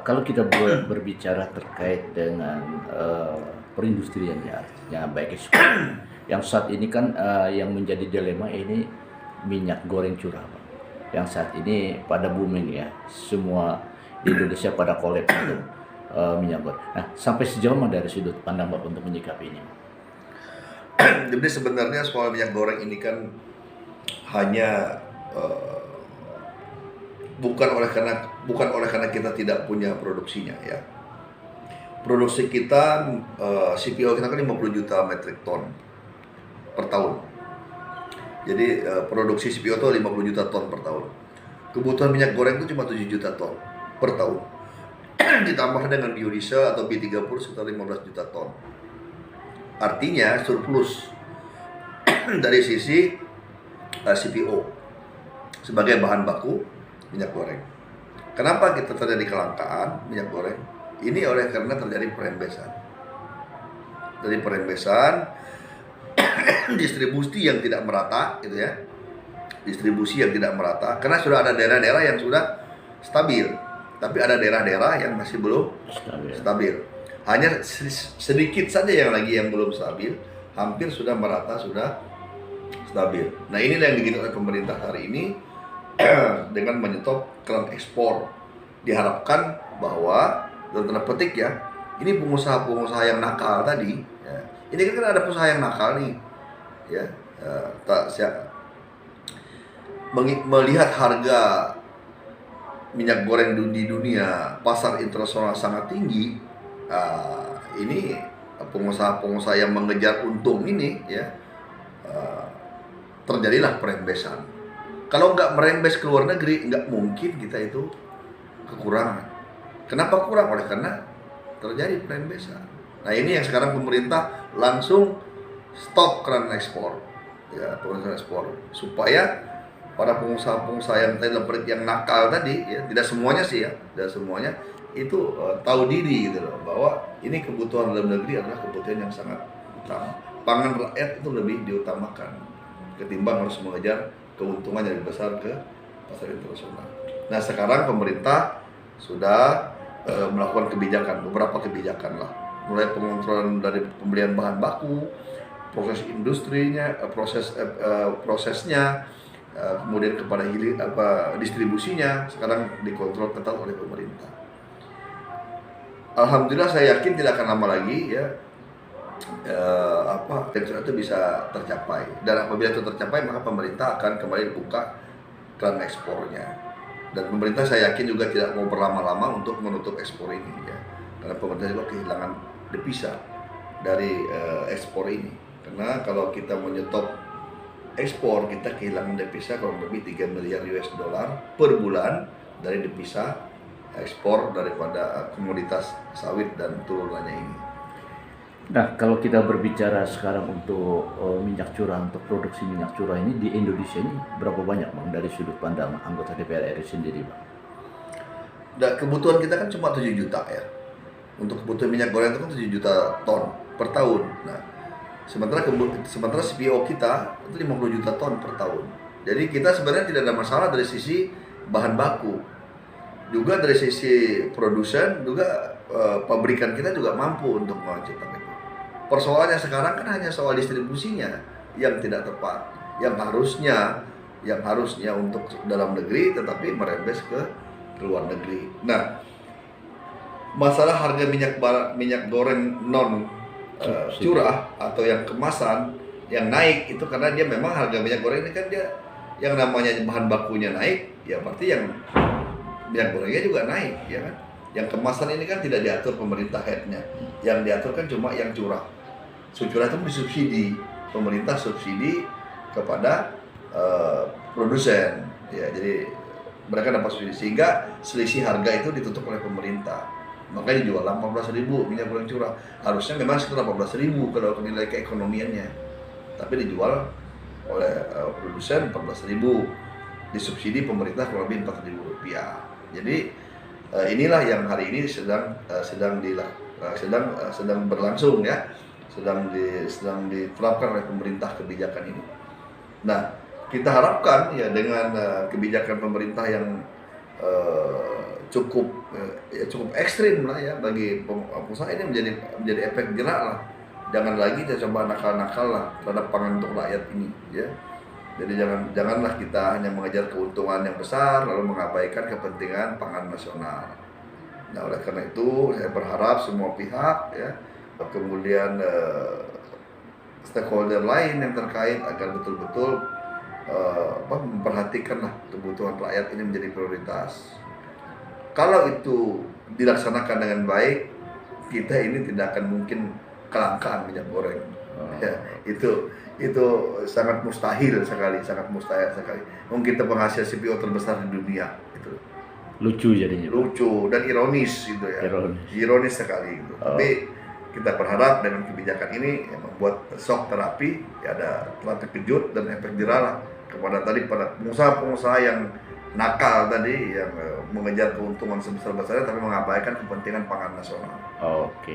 Kalau kita berbicara terkait dengan perindustrian ya, artinya baik ekspor. Yang saat ini kan yang menjadi dilema ini minyak goreng curah, Pak. Yang saat ini pada booming ya, semua di Indonesia pada collab untuk minyak goreng. Nah, sampai sejauh mana dari sudut pandang Bapak untuk menyikapi ini? Jadi sebenarnya soal minyak goreng ini kan hanya bukan oleh karena kita tidak punya produksinya ya. Produksi kita CPO kita kan 50 juta metrik ton per tahun. Jadi produksi CPO itu 50 juta ton per tahun. Kebutuhan minyak goreng itu cuma 7 juta ton per tahun. Ditambah dengan biodiesel atau B30 sekitar 15 juta ton. Artinya surplus dari sisi CPO sebagai bahan baku minyak goreng. Kenapa kita terjadi kelangkaan minyak goreng? Ini karena terjadi perembesan. Dari perembesan distribusi yang tidak merata gitu ya. Distribusi yang tidak merata karena sudah ada daerah-daerah yang sudah stabil, tapi ada daerah-daerah yang masih belum stabil. Hanya sedikit saja yang belum stabil, hampir sudah merata, sudah stabil. Nah, inilah yang dilakukan oleh pemerintah hari ini dengan menyetop keran ekspor. Diharapkan bahwa dalam tanda petik ya, ini pengusaha-pengusaha yang nakal tadi, ya, ini kan ada pengusaha yang nakal nih, ya, melihat harga minyak goreng di dunia pasar internasional sangat tinggi. Ini pengusaha-pengusaha yang mengejar untung ini ya, terjadilah perembesan. Kalau nggak merembes ke luar negeri, nggak mungkin kita itu kekurangan. Kenapa kurang? Oleh karena terjadi perembesan. Nah, ini yang sekarang pemerintah langsung stop keran ekspor, ya, keran ekspor, supaya para pengusaha-pengusaha yang nakal tadi, ya, tidak semuanya sih ya, tidak semuanya itu tahu diri gitu loh, bahwa ini kebutuhan dalam negeri adalah kebutuhan yang sangat utama. Pangan rakyat itu lebih diutamakan ketimbang harus mengejar keuntungan yang lebih besar ke pasar internasional. Nah, sekarang pemerintah sudah melakukan beberapa kebijakan lah, mulai pengontrolan dari pembelian bahan baku, proses industrinya, prosesnya, kemudian kepada distribusinya sekarang dikontrol ketat oleh pemerintah. Alhamdulillah, saya yakin tidak akan lama lagi ya tension itu bisa tercapai, dan apabila itu tercapai maka pemerintah akan kembali buka keran ekspornya, dan pemerintah saya yakin juga tidak mau berlama-lama untuk menutup ekspor ini ya, karena pemerintah juga kehilangan devisa dari ekspor ini, karena kalau kita menyetop ekspor kita kehilangan devisa kurang lebih 3 miliar US dollar per bulan dari devisa ekspor daripada komoditas sawit dan turunannya ini. Nah, kalau kita berbicara sekarang untuk minyak curah, untuk produksi minyak curah ini di Indonesia ini berapa banyak, Bang, dari sudut pandang anggota DPR RI sendiri, Bang? Nah, kebutuhan kita kan cuma 7 juta ya. Untuk kebutuhan minyak goreng itu kan 7 juta ton per tahun. Nah, sementara CPO kita itu 50 juta ton per tahun. Jadi kita sebenarnya tidak ada masalah dari sisi bahan baku. Juga dari sisi produsen, juga pabrikan kita juga mampu untuk menciptakan itu. Persoalannya sekarang kan hanya soal distribusinya yang tidak tepat, yang harusnya untuk dalam negeri tetapi merembes ke luar negeri. Nah, masalah harga minyak goreng non curah atau yang kemasan yang naik itu karena dia memang harga minyak goreng ini kan dia yang namanya bahan bakunya naik, ya berarti yang minyak gorengnya juga naik, ya kan? Yang kemasan ini kan tidak diatur pemerintah headnya, yang diatur kan cuma yang curah. Curah itu disubsidi, pemerintah subsidi kepada produsen, ya. Jadi mereka dapat subsidi sehingga selisih harga itu ditutup oleh pemerintah. Makanya dijual 14.000 minyak goreng curah. Harusnya memang sekitar 14.000 kalau nilai keekonomiannya, tapi dijual oleh produsen 14.000, disubsidi pemerintah kurang lebih 4.000 rupiah. Jadi inilah yang hari ini sedang berlangsung ya, sedang diterapkan oleh pemerintah kebijakan ini. Nah, kita harapkan ya dengan kebijakan pemerintah yang cukup ekstrim lah ya bagi pengusaha. Ini menjadi efek jerak lah. Jangan lagi kita coba nakal-nakal lah terhadap pangan untuk rakyat ini ya. Jadi janganlah kita hanya mengejar keuntungan yang besar lalu mengabaikan kepentingan pangan nasional. Nah, oleh karena itu saya berharap semua pihak ya, kemudian stakeholder lain yang terkait agar betul-betul memperhatikanlah kebutuhan rakyat ini menjadi prioritas. Kalau itu dilaksanakan dengan baik, kita ini tidak akan mungkin kelangkaan minyak goreng. Ya, itu sangat mustahil sekali, sangat mustahil sekali. Mungkin kita penghasil CPO terbesar di dunia itu. Lucu jadinya. Lucu dan ironis gitu ya. Ironis sekali gitu. Tapi kita berharap dengan kebijakan ini yang membuat shock terapi, ya ada terapi kejut dan efek jerah lah kepada pengusaha-pengusaha yang nakal tadi, yang mengejar keuntungan sebesar-besarnya tapi mengabaikan kepentingan pangan nasional. Oke.